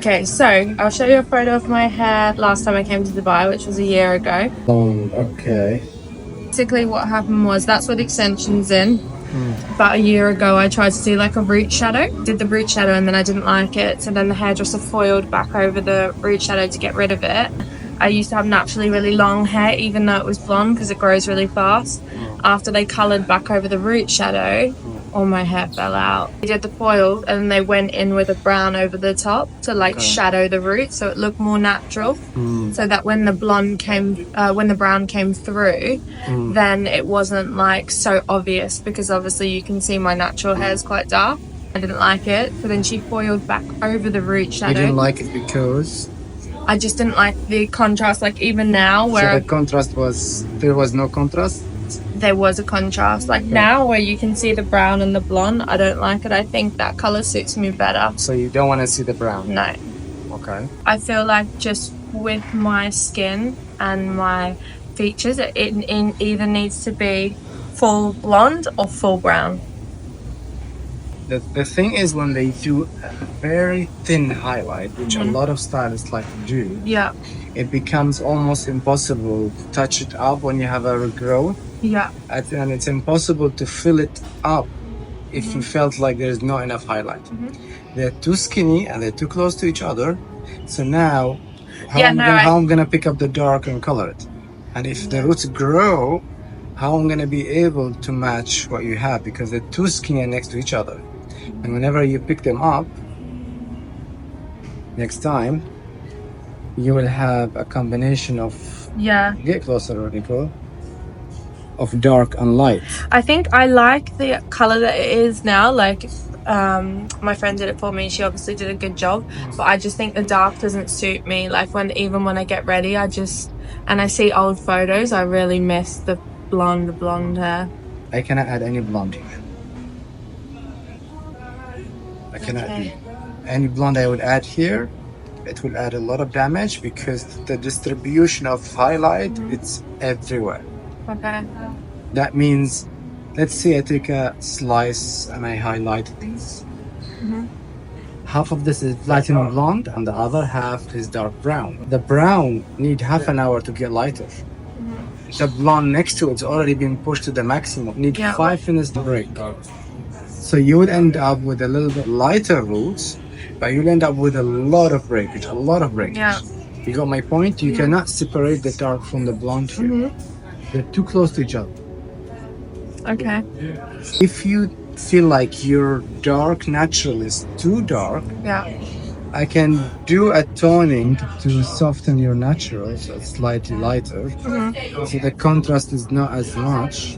Okay, so I'll show you a photo of my hair last time I came to Dubai, which was a year ago. Okay. Basically what happened was that's with extensions in. About a year ago I tried to do like a root shadow. Did the root shadow and then I didn't like it. So then the hairdresser foiled back over the root shadow to get rid of it. I used to have naturally really long hair even though it was blonde because it grows really fast. After they coloured back over the root shadow, all my hair fell out. They did the foil and they went in with a brown over the top to like shadow the root so it looked more natural. So that when the when the brown came through, then it wasn't like so obvious because obviously you can see my natural hair is quite dark. I didn't like it, so then she foiled back over the root shadow. You didn't like it because I just didn't like the contrast, like even now where so the contrast was there was no contrast. there was a contrast. Like now where you can see the brown and the blonde, I don't like it. I think that color suits me better. So you don't want to see the brown. No. Okay. I feel like just with my skin and my features, it either needs to be full blonde or full brown. The thing is when they do a very thin highlight, which a lot of stylists like to do, Yeah. it becomes almost impossible to touch it up when you have a regrowth. Yeah. And it's impossible to fill it up if you felt like there's not enough highlight. They're too skinny and they're too close to each other. So now, how I'm gonna pick up the dark and color it? And if the roots grow, how I'm gonna be able to match what you have because they're too skinny next to each other. And whenever you pick them up, next time, you will have a combination of get closer, Nicole, of dark and light. I think I like the color that it is now. Like my friend did it for me, she obviously did a good job, but I just think the dark doesn't suit me. Like even when I get ready, and I see old photos, I really miss the blonde hair. I cannot add any blonde here. I cannot do any blonde I would add here. It will add a lot of damage because the distribution of highlight, it's everywhere. Okay. That means, let's say I take a slice and I highlight these. Half of this is platinum blonde and the other half is dark brown. The brown need half an hour to get lighter. The blonde next to it's already been pushed to the maximum. Need 5 minutes to break. So you would end up with a little bit lighter roots, but you'll end up with a lot of breakage, Yeah. You got my point? You cannot separate the dark from the blonde here. They're too close to each other. Okay. If you feel like your dark natural is too dark, I can do a toning to soften your natural, so it's slightly lighter. So the contrast is not as much,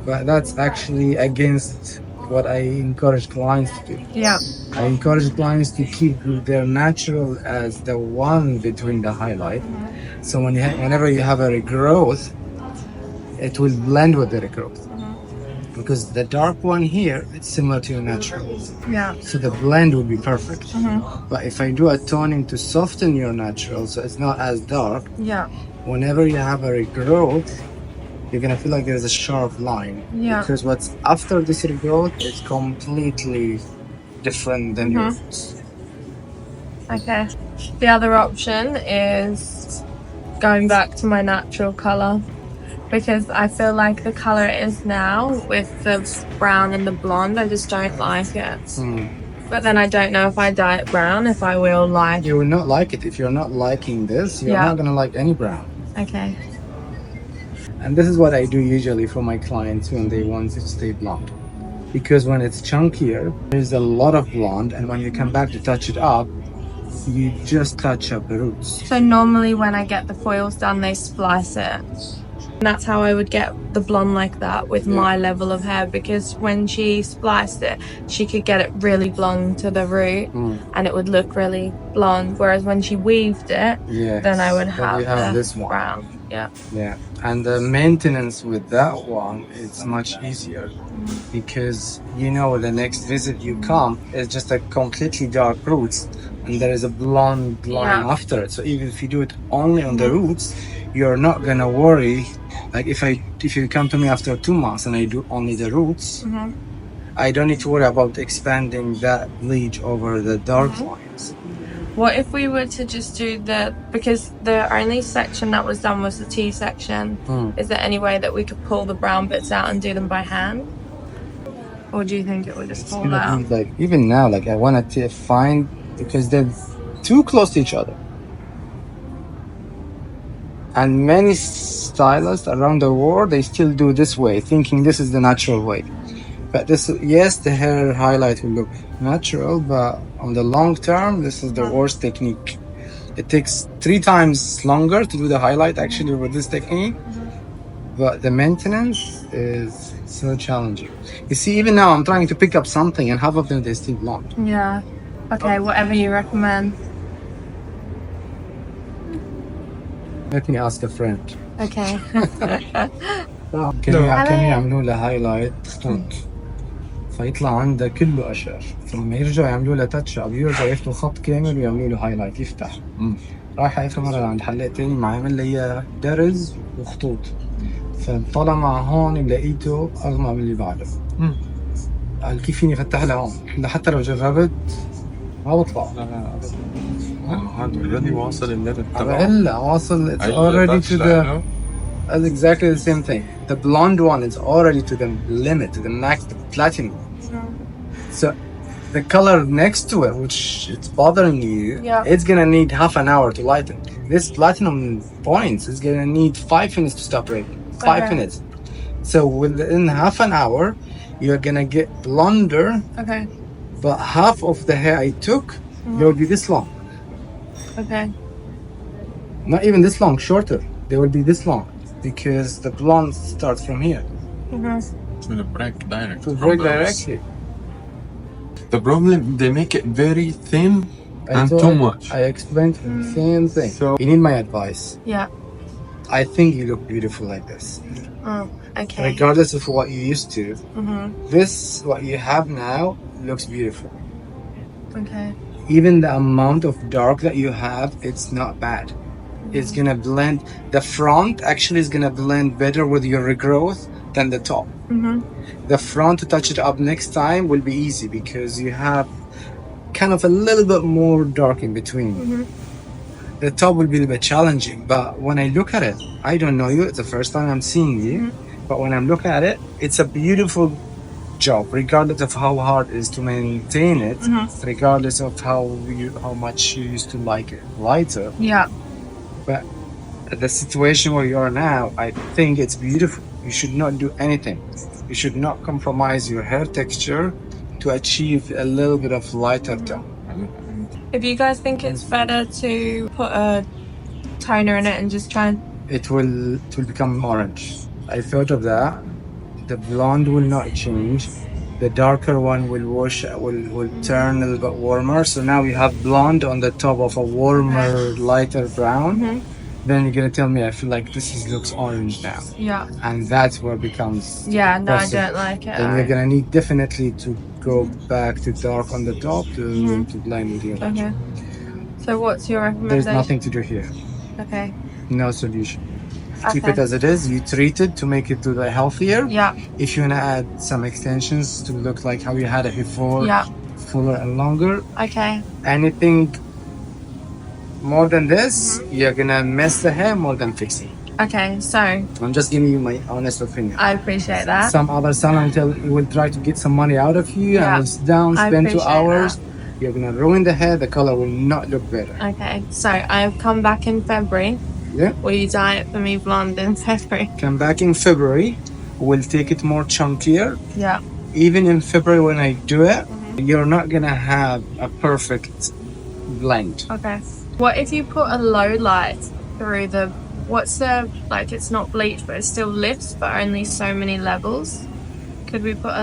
but that's actually against what I encourage clients to do. Yeah. I encourage clients to keep their natural as the one between the highlight. So whenever you have a regrowth, it will blend with the regrowth. Because the dark one here, it's similar to your natural. Yeah. So the blend will be perfect. But if I do a toning to soften your natural, so it's not as dark, whenever you have a regrowth, you're gonna feel like there's a sharp line. Because what's after this regrowth is completely different than yours. Okay. The other option is going back to my natural color, because I feel like the color it is now with the brown and the blonde, I just don't like it. But then I don't know if I dye it brown, if I will like. You will not like it. If you're not liking this, you're not gonna like any brown. Okay. And this is what I do usually for my clients when they want to stay blonde. Because when it's chunkier, there's a lot of blonde, and when you come back to touch it up, you just touch up the roots. So normally when I get the foils done, they splice it. And that's how I would get the blonde like that with my level of hair, because when she spliced it, she could get it really blonde to the root and it would look really blonde. Whereas when she weaved it, then I would have this one. Brown. Yeah. And the maintenance with that one is much easier because the next visit you come is just a completely dark roots and there is a blonde line after it. So even if you do it only on the roots, you're not gonna worry. Like if you come to me after 2 months and I do only the roots, I don't need to worry about expanding that bleach over the dark lines. What if we were to just do because the only section that was done was the T section. Is there any way that we could pull the brown bits out and do them by hand? Or do you think it would just fall out? Like, even now, like, I wanted to find, because they're too close to each other. And many stylists around the world, they still do this way, thinking this is the natural way. But this, yes, the hair highlight will look natural, but on the long term, this is the worst technique. It takes 3 times longer to do the highlight actually with this technique, but the maintenance is so challenging. You see, even now I'm trying to pick up something and half of them, they're still blonde. Yeah. Okay, whatever you recommend. Let me ask a friend. Okay. كانوا يعملوا له هايلايت خطوط فيطلع عنده كله اشقر، فلما يرجعوا يعملوا له تاتش اب يرجعوا ياخذوا خط كامل ويعملوا له هايلايت يفتح. رايح اخر مره عند حلاق تاني ما عمل لي اياه درز وخطوط، فطلع مع هون لقيته اغمق من اللي بعده. قال كيف فيني افتح له هون؟ حتى لو جربت ما بطلع. هذا اوريدي واصل الليفل تبعه. هلا واصل. It's already to the. That's exactly the same thing. The blonde one is already to the limit, to the max, the platinum. So the color next to it, which it's bothering you, it's gonna need half an hour to lighten. This platinum points is gonna need 5 minutes to stop breaking. 5 minutes. So within half an hour, you're gonna get blonder. Okay. But half of the hair I took, will be this long. Okay. Not even this long, shorter. They will be this long. Because the blonde starts from here. It's gonna break direct. To break directly. The problem, they make it very thin and too much. I explained the same thing. So you need my advice. Yeah. I think you look beautiful like this. Oh, okay. Regardless of what you used to, this, what you have now, looks beautiful. Okay. Even the amount of dark that you have, it's not bad. It's gonna blend. The front actually is gonna blend better with your regrowth than the top. The front, to touch it up next time, will be easy because you have kind of a little bit more dark in between. The top will be a bit challenging, but when I look at it, I don't know you. It's the first time I'm seeing you, but when I'm looking at it, it's a beautiful job, regardless of how hard it is to maintain it, regardless of how much you used to like it lighter. Yeah. But the situation where you are now, I think it's beautiful. You should not do anything. You should not compromise your hair texture to achieve a little bit of lighter tone. If you guys think it's better to put a toner in it and just try and... It will become orange. I thought of that. The blonde will not change. The darker one will turn a little bit warmer. So now we have blonde on the top of a warmer, lighter brown. Then you're gonna tell me I feel like this looks orange now. Yeah. And that's where it becomes. Yeah, no, possible. I don't like it. Then you're gonna need definitely to go back to dark on the top to blend with your. Okay. So what's your recommendation? There's nothing to do here. Okay. No solution. Keep it as it is. You treat it to make it to the healthier. Yeah. If you wanna add some extensions to look like how you had it before, fuller and longer. Okay. Anything more than this, you're gonna mess the hair more than fixing. Okay, so I'm just giving you my honest opinion. I appreciate that. Some other salon will try to get some money out of you and will sit down, spend 2 hours. You're gonna ruin the hair. The color will not look better. Okay, so I've come back in February. Yeah. Will you dye it for me blonde in February? Come back in February. We'll take it more chunkier. Yeah. Even in February when I do it, you're not gonna have a perfect blend. Okay. What if you put a low light through the... What's the... Like, it's not bleach, but it still lifts, but only so many levels. Could we put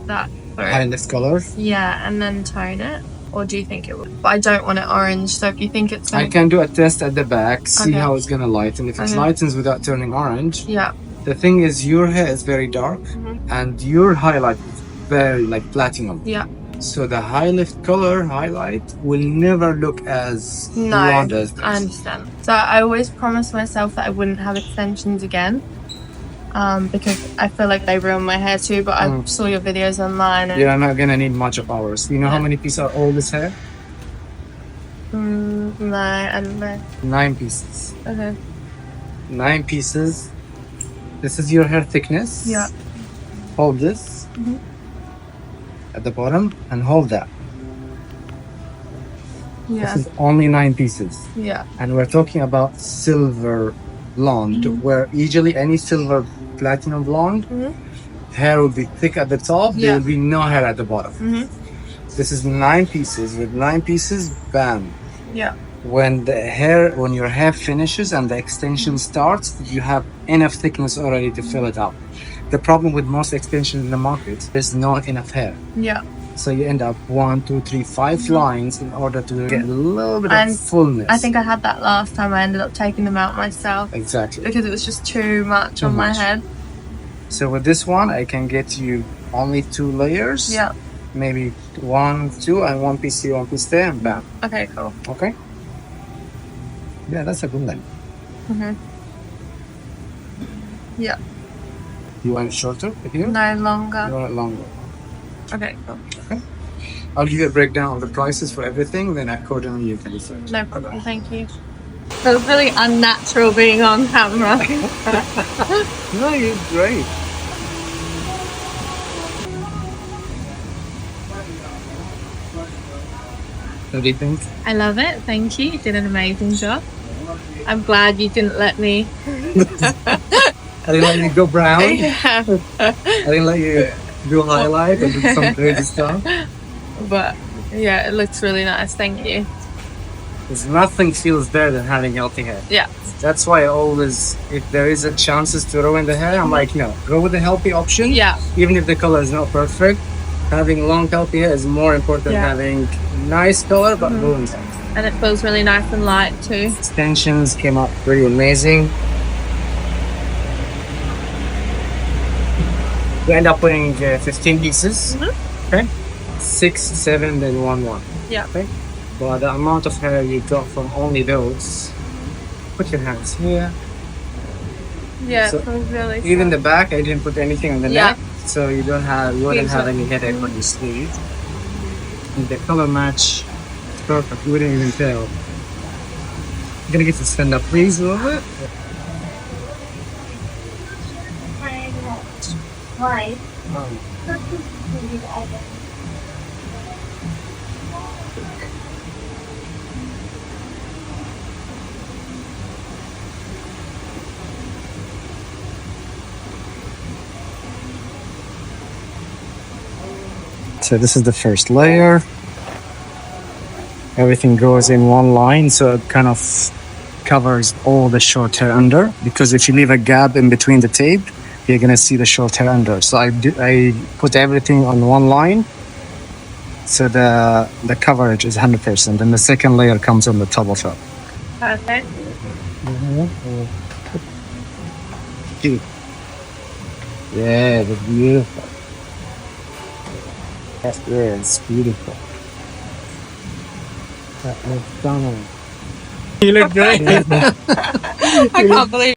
that through? High lift color? Yeah, and then tone it? Or do you think it would? But I don't want it orange, so if you think it's... I can do a test at the back, see how it's gonna lighten. If it lightens without turning orange. Yeah. The thing is, your hair is very dark, and your highlight is very like platinum. Yeah. So the high lift color highlight will never look as blonde as this. I understand. So I always promised myself that I wouldn't have extensions again. Because I feel like they ruin my hair too, but I saw your videos online. And you're not gonna need much of ours. You know how many pieces are all this hair? No, I don't know. 9 pieces. Okay. 9 pieces. This is your hair thickness. Yeah. Hold this at the bottom and hold that. Yeah. This is only 9 pieces. Yeah. And we're talking about silver blonde, where usually any silver platinum blonde hair will be thick at the top. There will be no hair at the bottom. This is 9 pieces. With 9 pieces, bam. Yeah. When your hair finishes and the extension starts, you have enough thickness already to fill it up. The problem with most extensions in the market, there's not enough hair. Yeah. So you end up 1, 2, 3, 5 lines in order to get a little bit of fullness. I think I had that last time. I ended up taking them out myself. Exactly. Because it was just too much on my head. So with this one, I can get you only 2 layers. Yeah. Maybe 1, 2, and 1 piece here, 1 piece there, and bam. Okay, cool. Okay. Yeah, that's a good one. Yeah. You want it shorter here? No longer. You want it longer? Okay, cool. Okay. I'll give you a breakdown of the prices for everything, then accordingly you can decide. No problem, thank you. It was really unnatural being on camera. No, you're great. What do you think? I love it, thank you. You did an amazing job. I'm glad you didn't let me. I didn't let you go brown. Yeah. I didn't let you do highlight and do some crazy stuff. But yeah, it looks really nice, thank you. Because nothing feels better than having healthy hair. Yeah. That's why I always, if there is a chances to ruin the hair, I'm like, no, go with the healthy option. Yeah. Even if the color is not perfect, having long healthy hair is more important than having nice color but ruined hair. And it feels really nice and light too. Extensions came up pretty amazing. We end up putting 15 pieces. Okay. 6, 7, then 1, 1. Yeah. Okay. But the amount of hair you got from only those, put your hands here. Yeah, So it feels really even the back, I didn't put anything on the Yeah. neck, so you wouldn't have any headache on your sleeve. And the color match, it's perfect. You wouldn't even tell. I'm gonna get to stand up, please, a little bit. Why? So this is the first layer. Everything goes in one line, so it kind of covers all the short hair under. Because if you leave a gap in between the tape, you're gonna see the short hair under. So I put everything on one line, so the coverage is 100%, and the second layer comes on the top of it. perfect. Yeah, that's beautiful. It's beautiful. That looks stunning. You look great. I can't believe